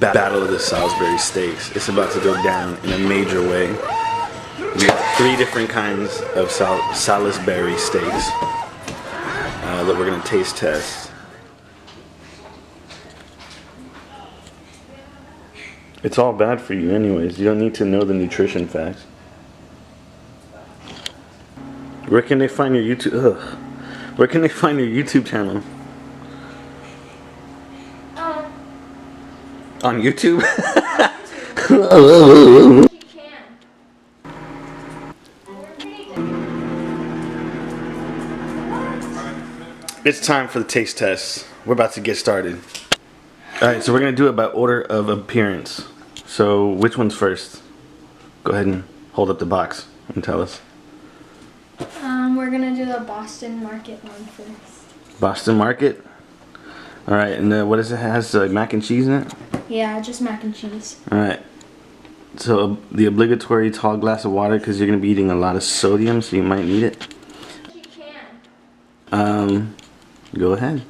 Battle of the Salisbury steaks. It's about to go down in a major way. We have 3 different kinds of Salisbury steaks that we're gonna taste test. It's all bad for you anyways. You don't need to know the nutrition facts. Where can they find your YouTube? Where can they find your YouTube channel? On YouTube? It's time for the taste test. We're about to get started. Alright, so we're going to do it by order of appearance. So, which one's first? Go ahead and hold up the box and tell us. We're going to do the Boston Market one first. Boston Market? Alright, and what does it have? Has mac and cheese in it? Yeah, just mac and cheese. Alright. So, the obligatory tall glass of water because you're going to be eating a lot of sodium, so you might need it. You can. Go ahead.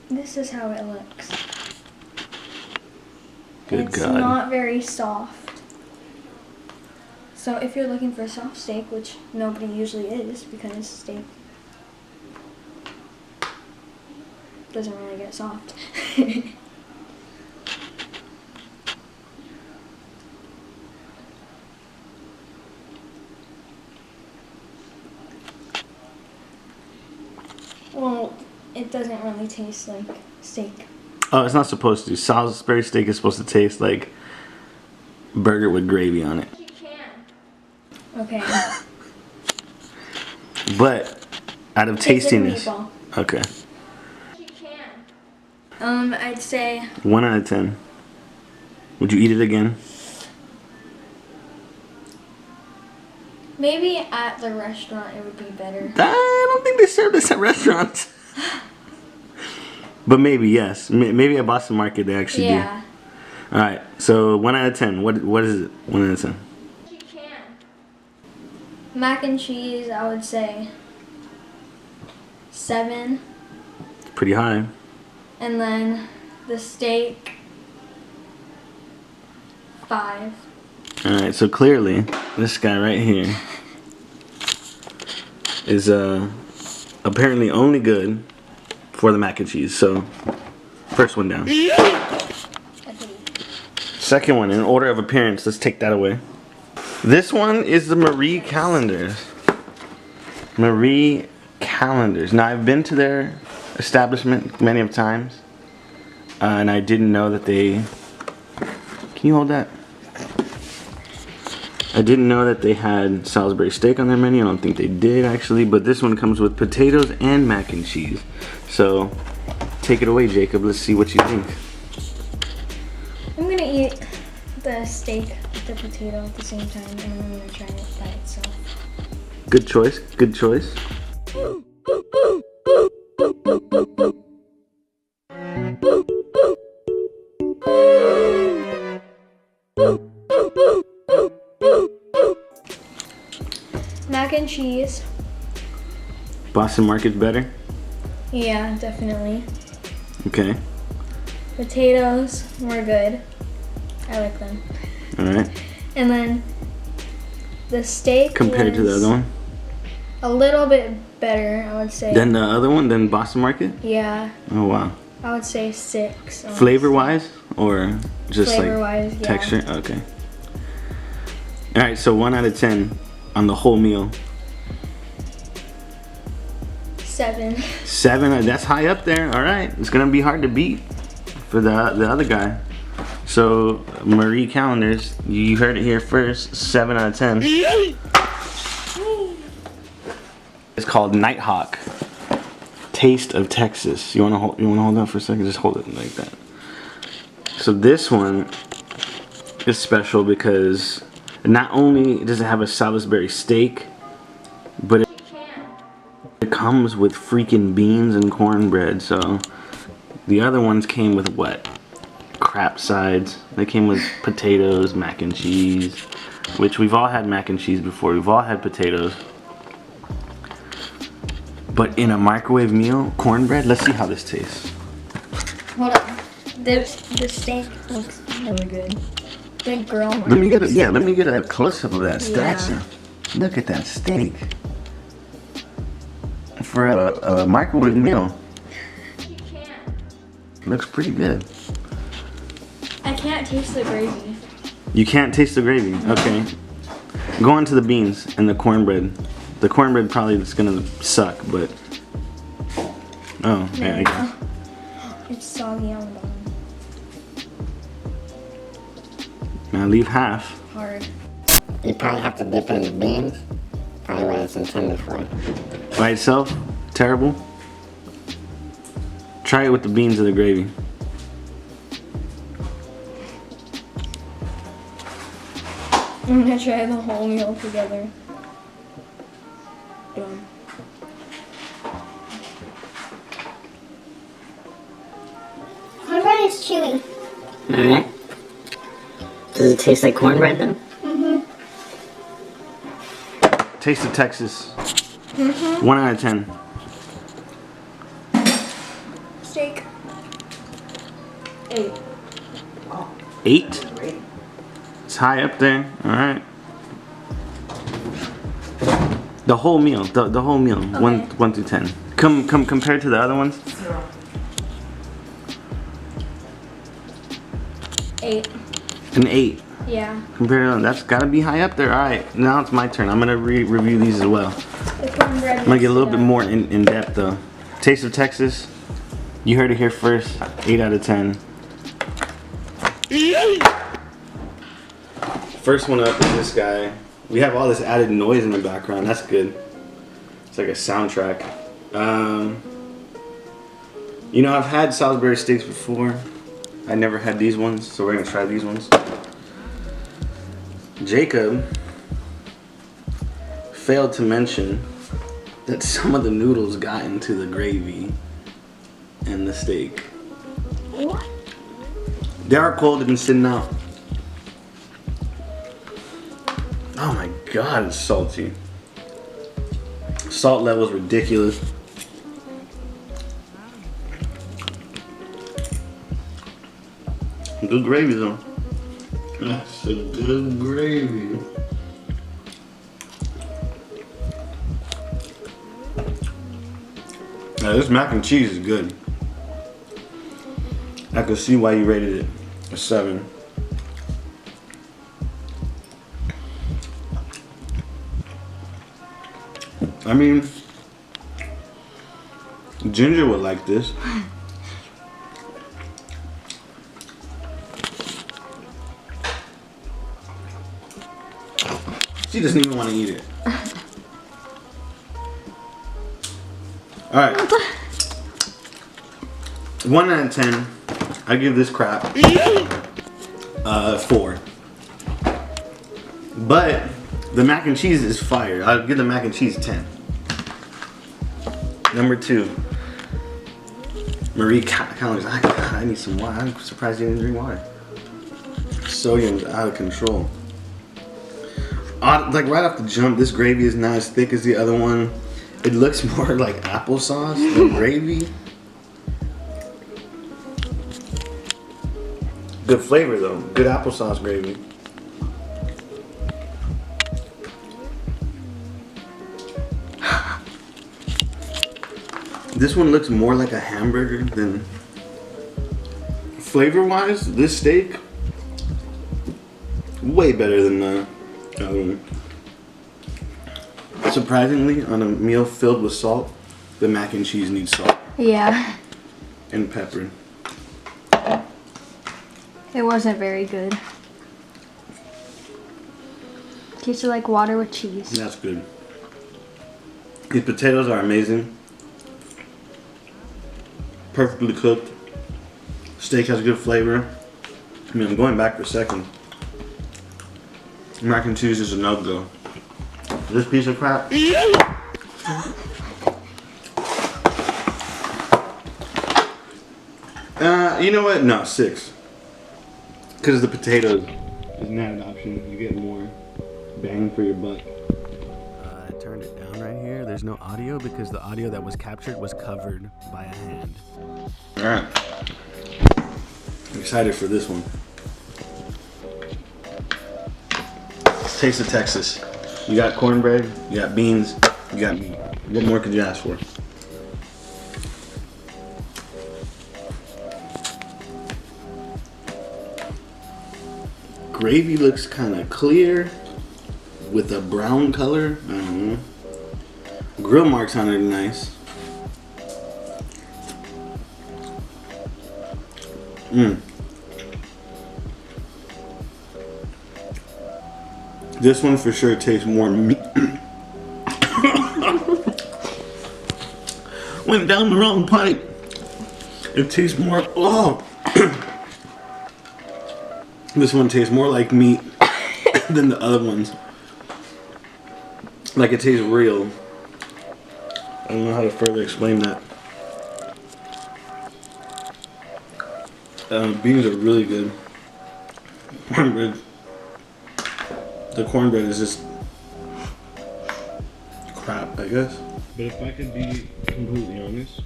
This is how it looks. Good it's God. Not very soft. So if you're looking for a soft steak, which nobody usually is because steak doesn't really get soft. Well, it doesn't really taste like steak. Oh, it's not supposed to. Salisbury steak is supposed to taste like burger with gravy on it. You can. Okay. But out of tastiness. Meatball. Okay. You can. I'd say 1 out of 10. Would you eat it again? maybe at the restaurant it would be better. I don't think they serve this at restaurants. But maybe, yes. Maybe at Boston Market they actually do. Yeah. Alright, so 1 out of 10. What is it? 1 out of 10. You can. Mac and cheese, I would say 7. It's pretty high. And then the steak, 5. Alright, so clearly this guy right here is apparently only good for the mac and cheese. So first one down. Second one, in order of appearance, let's take that away. This one is the Marie Callender's. Marie Callender's. Now I've been to their establishment many of times, and I didn't know that they. Can you hold that? I didn't know that they had Salisbury steak on their menu. I don't think they did actually, but this one comes with potatoes and mac and cheese. So take it away, Jacob. Let's see what you think. I'm gonna eat the steak with the potato at the same time, and I'm gonna try it by itself. Good choice. Good choice. Mac and cheese. Boston Market's better? Yeah, definitely. Okay. Potatoes were good. I like them. Alright. And then the steak Compared to the other one? a little bit better, I would say. Then the other one? Then Boston Market? Yeah, Oh wow. I would say 6. Flavor wise? Or just Flavor-wise, like yeah. texture? Okay. Alright, so 1 out of 10 on the whole meal. 7. 7, that's high up there. Alright. It's gonna be hard to beat for the other guy. So Marie Callender's, you heard it here first, 7 out of 10. It's called Nighthawk. Taste of Texas. You wanna hold that for a second? Just hold it like that. So this one is special because not only does it have a Salisbury steak, but it comes with freaking beans and cornbread. So the other ones came with what? Crap sides. They came with potatoes, mac and cheese, which we've all had mac and cheese before. We've all had potatoes. But in a microwave meal, cornbread. Let's see how this tastes. Hold on. The steak looks really good. Big girl. Let me get a close up of that statue. Look at that steak. For a microwave meal. You can't. Looks pretty good. I can't taste the gravy. You can't taste the gravy. Okay. Go on to the beans and the cornbread. The cornbread probably is gonna suck, but yeah, I guess. It's soggy on the bottom. Now leave half. Hard. You probably have to dip in the beans. Probably what it's intended for. By itself, terrible. Try it with the beans or the gravy. I'm gonna try the whole meal together. Done. Cornbread is chewy. Alright. Does it taste like cornbread then? Taste of Texas. 1 out of 10. Steak. 8. 8? It's high up there. Alright. The whole meal. The whole meal. Okay. 1 through 10. Compared to the other ones. 8. An 8. Yeah. Compared to them, that's gotta be high up there. Alright, now it's my turn. I'm gonna review these as well. The cornbread. I'm gonna get a little bit more in depth though. Taste of Texas. You heard it here first. 8 out of 10. First one up is this guy. We have all this added noise in the background. That's good. It's like a soundtrack. You know, I've had Salisbury steaks before. I never had these ones, so we're gonna try these ones. Jacob failed to mention that some of the noodles got into the gravy and the steak. What? They are cold, they've been sitting out. Oh my god, it's salty. Salt level is ridiculous. Good gravy though. That's a good gravy. Now this mac and cheese is good. I can see why you rated it a 7. I mean, Ginger would like this. She doesn't even want to eat it. Alright. 1 out of 10. I give this crap 4. But the mac and cheese is fire. I'll give the mac and cheese 10. Number 2. Marie Calories. I need some water. I'm surprised you didn't drink water. Sodium's out of control. Like right off the jump, this gravy is not as thick as the other one. It looks more like applesauce than gravy. Good flavor though. Good applesauce gravy. This one looks more like a hamburger than flavor-wise. This steak way better than the other one. Surprisingly, on a meal filled with salt, the mac and cheese needs salt. Yeah. And pepper. It wasn't very good. Tasted like water with cheese. That's good. These potatoes are amazing. Perfectly cooked. Steak has good flavor. I mean, I'm going back for a second. Mac and cheese is a no-go. This piece of crap. You know what? No, 6. Because the potatoes is not an option. You get more bang for your buck. I turned it down right here, there's no audio because the audio that was captured was covered by a hand. All right. I'm excited for this one. Taste of Texas. You got cornbread, you got beans, you got meat. What more could you ask for? Gravy looks kind of clear with a brown color. I don't know. Grill marks on it are nice. This one for sure tastes more meat. Went down the wrong pipe. It tastes more. Oh. This one tastes more like meat than the other ones. Like it tastes real. I don't know how to further explain that. Beans are really good. Cornbread. The cornbread is just crap, I guess. But if I could be completely honest,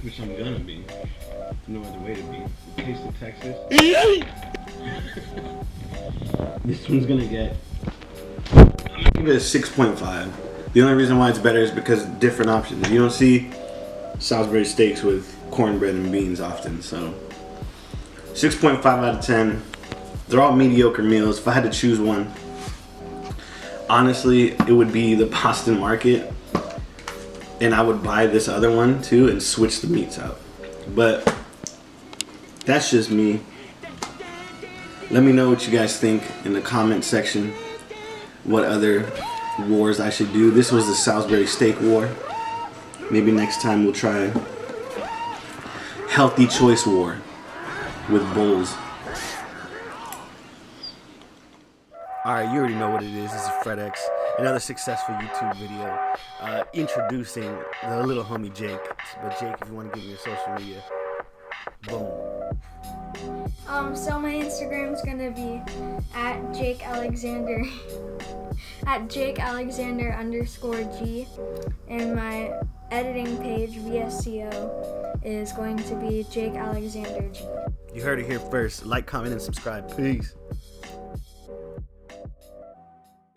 which I'm gonna be, no other way to be. The Taste of Texas. This one's gonna get. I'm gonna give it a 6.5. The only reason why it's better is because different options. You don't see Salisbury steaks with cornbread and beans often, so 6.5 out of 10. They're all mediocre meals. If I had to choose one, honestly, it would be the Boston Market, and I would buy this other one too and switch the meats out. But that's just me. Let me know what you guys think in the comment section. What other wars I should do. This was the Salisbury steak war. Maybe next time we'll try healthy choice war with bowls. Alright, you already know what it is. This is FredX, another successful YouTube video introducing the little homie Jake. But Jake, if you want to give me your social media, boom. So my Instagram's gonna be at Jake Alexander at Jake Alexander _G, and my editing page VSCO is going to be Jake Alexander G. You heard it here first. Like, comment, and subscribe. Peace.